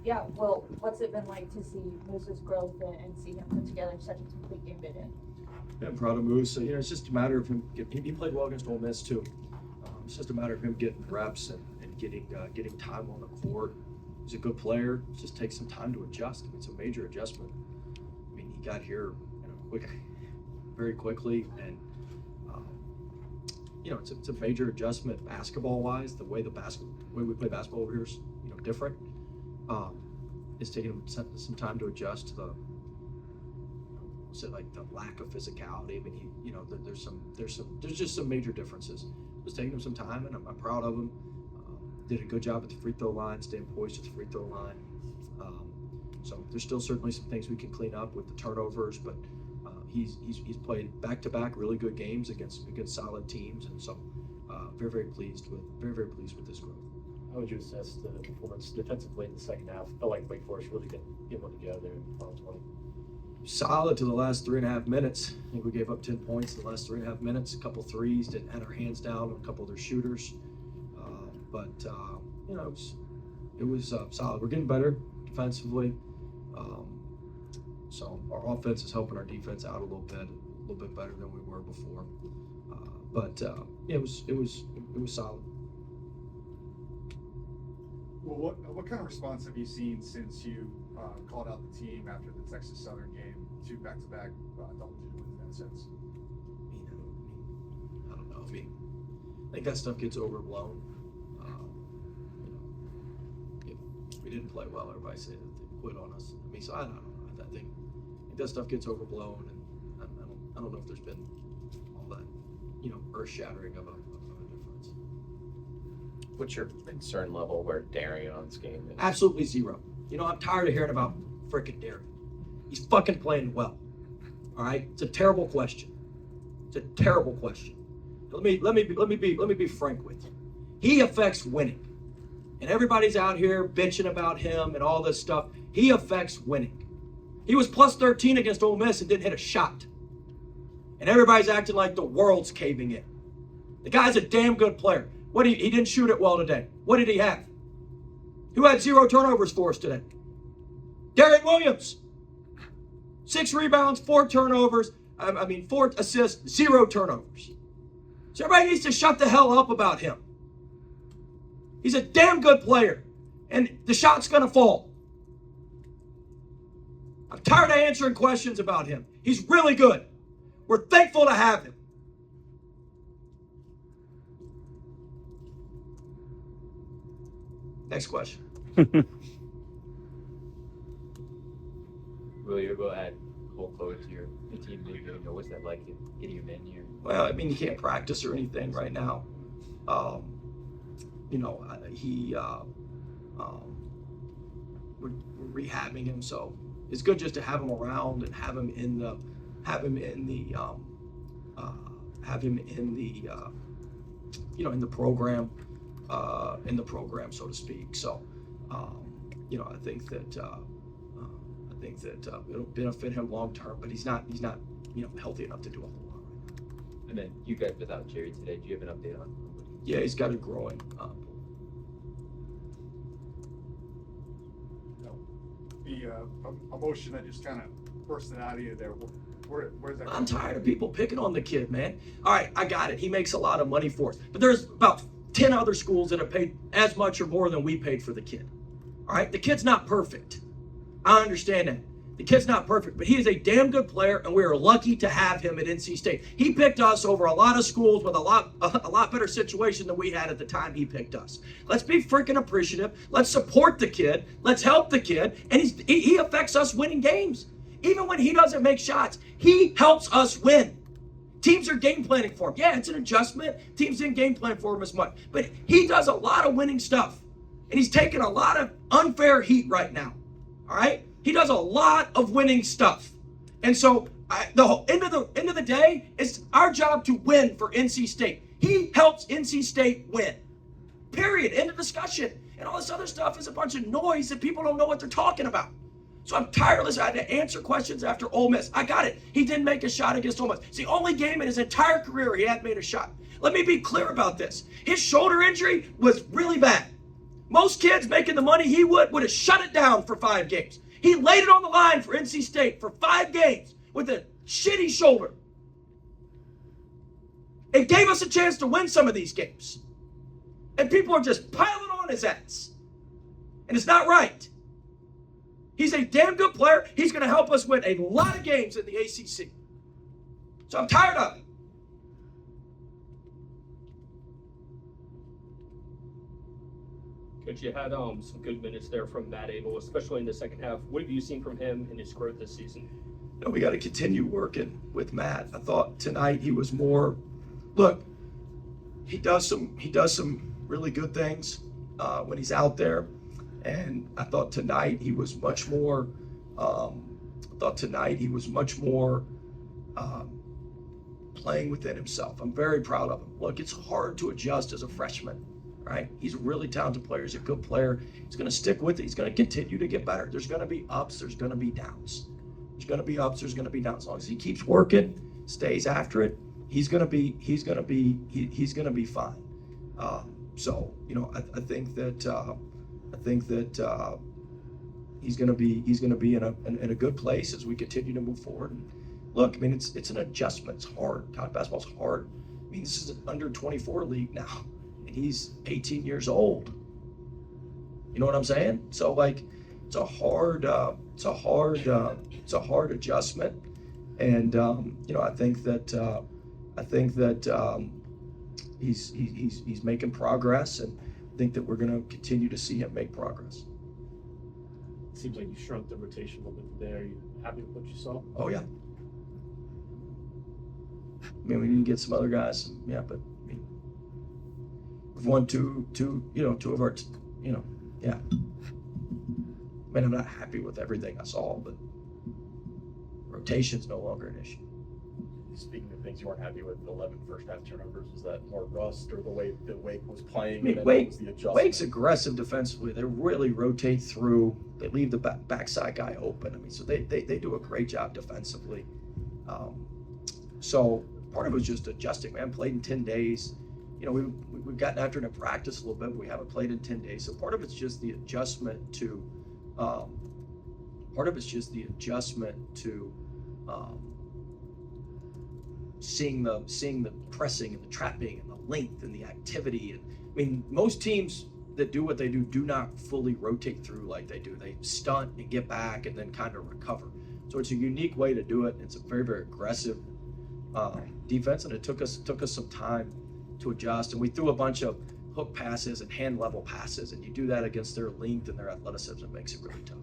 Yeah, well, what's it been like to see Moose's growth and see him put together such a complete game today? Yeah, I'm proud of Moose. So, it's just a matter of him. He played well against Ole Miss too. It's just a matter of him getting reps and getting time on the court. He's a good player. It just takes some time to adjust. It's a major adjustment. He got here, very quickly, and it's a major adjustment basketball-wise. The way we play basketball over here is different. It's taking him some time to adjust to the the lack of physicality. There's just some major differences. It's taking him some time, and I'm proud of him. Did a good job at the free throw line, staying poised at the free throw line. So there's still certainly some things we can clean up with the turnovers, but he's played back-to-back really good games against solid teams, and so very pleased with this growth. How would you assess the performance defensively in the second half? Felt like Wake Forest really didn't get one together in final 20. Solid to the last 3.5 minutes. I think we gave up 10 points in the last 3.5 minutes. A couple threes, didn't have our hands down on a couple of their shooters, but it was solid. We're getting better defensively. So our offense is helping our defense out a little bit better than we were before. It was solid. Well, what kind of response have you seen since you called out the team after the Texas Southern game, 2 back-to-back double-digit wins in that sense? I don't know. I think that stuff gets overblown. If we didn't play well, everybody said that they quit on us. So I don't know. I think that stuff gets overblown, and I don't know if there's been all that, earth-shattering of a difference. What's your concern level where Darion's game is? Absolutely zero. I'm tired of hearing about frickin' Darion. He's fucking playing well. All right, it's a terrible question. Let me be frank with you. He affects winning, and everybody's out here bitching about him and all this stuff. He affects winning. He was plus 13 against Ole Miss and didn't hit a shot. And everybody's acting like the world's caving in. The guy's a damn good player. He didn't shoot it well today. What did he have? Who had 0 turnovers for us today? Darren Williams. 6 rebounds, 4 turnovers. 4 assists, 0 turnovers. So everybody needs to shut the hell up about him. He's a damn good player. And the shot's going to fall. I'm tired of answering questions about him. He's really good. We're thankful to have him. Next question. Will you go ahead, Cole Chloe, to your team leader? What's that like getting him in here? Well, you can't practice or anything right now. We're rehabbing him, so it's good just to have him around and have him in the program, so to speak. So, I think that it'll benefit him long term, but he's not healthy enough to do a whole lot right now. And then you guys without Jerry today, do you have an update on? Yeah, he's got a growing. The emotion that just kind of bursted out of you there. Where's that? I'm tired of people picking on the kid, man. All right, I got it. He makes a lot of money for us, but there's about 10 other schools that have paid as much or more than we paid for the kid. All right, the kid's not perfect. I understand that. The kid's not perfect, but he is a damn good player, and we are lucky to have him at NC State. He picked us over a lot of schools with a lot better situation than we had at the time he picked us. Let's be freaking appreciative. Let's support the kid. Let's help the kid, and he affects us winning games. Even when he doesn't make shots, he helps us win. Teams are game planning for him. Yeah, it's an adjustment. Teams didn't game plan for him as much, but he does a lot of winning stuff, and he's taking a lot of unfair heat right now. All right. He does a lot of winning stuff. And so the end of the day, it's our job to win for NC State. He helps NC State win. Period. End of discussion. And all this other stuff is a bunch of noise that people don't know what they're talking about. So I'm tired of this. I had to answer questions after Ole Miss. I got it. He didn't make a shot against Ole Miss. It's the only game in his entire career he hadn't made a shot. Let me be clear about this. His shoulder injury was really bad. Most kids making the money he would have shut it down for 5 games. He laid it on the line for NC State for 5 games with a shitty shoulder. It gave us a chance to win some of these games. And people are just piling on his ass. And it's not right. He's a damn good player. He's going to help us win a lot of games in the ACC. So I'm tired of it. Coach, you had some good minutes there from Matt Abel, especially in the second half. What have you seen from him in his growth this season? No, we got to continue working with Matt. I thought tonight he was more. Look, he does some really good things when he's out there, and I thought tonight he was much more. Playing within himself. I'm very proud of him. Look, it's hard to adjust as a freshman. Right? He's a really talented player. He's a good player. He's going to stick with it. He's going to continue to get better. There's going to be ups. There's going to be downs. There's going to be ups. There's going to be downs. As long as he keeps working, stays after it, he's going to be fine. So I think that he's going to be in a good place as we continue to move forward. And look, I mean, it's an adjustment. It's hard. College basketball's hard. I mean, this is an under 24 league now. And he's 18 years old. You know what I'm saying? So like, it's a hard adjustment. And I think that he's making progress, and I think that we're going to continue to see him make progress. It seems like you shrunk the rotation a little bit there. Are you happy with what you saw? Oh yeah. I mean, we didn't get some other guys, yeah, but I mean, we've won two of our, yeah. I mean, I'm not happy with everything I saw, but rotation's no longer an issue. Speaking of things you weren't happy with, the 11 first half turnovers, was that more rust or the way that Wake was playing? I mean, and then what was the adjustment? Wake's aggressive defensively. They really rotate through. They leave the backside guy open. I mean, so they do a great job defensively. So part of it was just adjusting. We haven't played in 10 days. We've gotten after it in practice a little bit, but we haven't played in 10 days. So part of it's just the adjustment to. Seeing the pressing and the trapping and the length and the activity. And I mean, most teams that do what they do not fully rotate through like they do. They stunt and get back and then kind of recover. So it's a unique way to do it. It's a very, very aggressive defense, and it took us some time to adjust. And we threw a bunch of hook passes and hand level passes, and you do that against their length and their athleticism, it makes it really tough.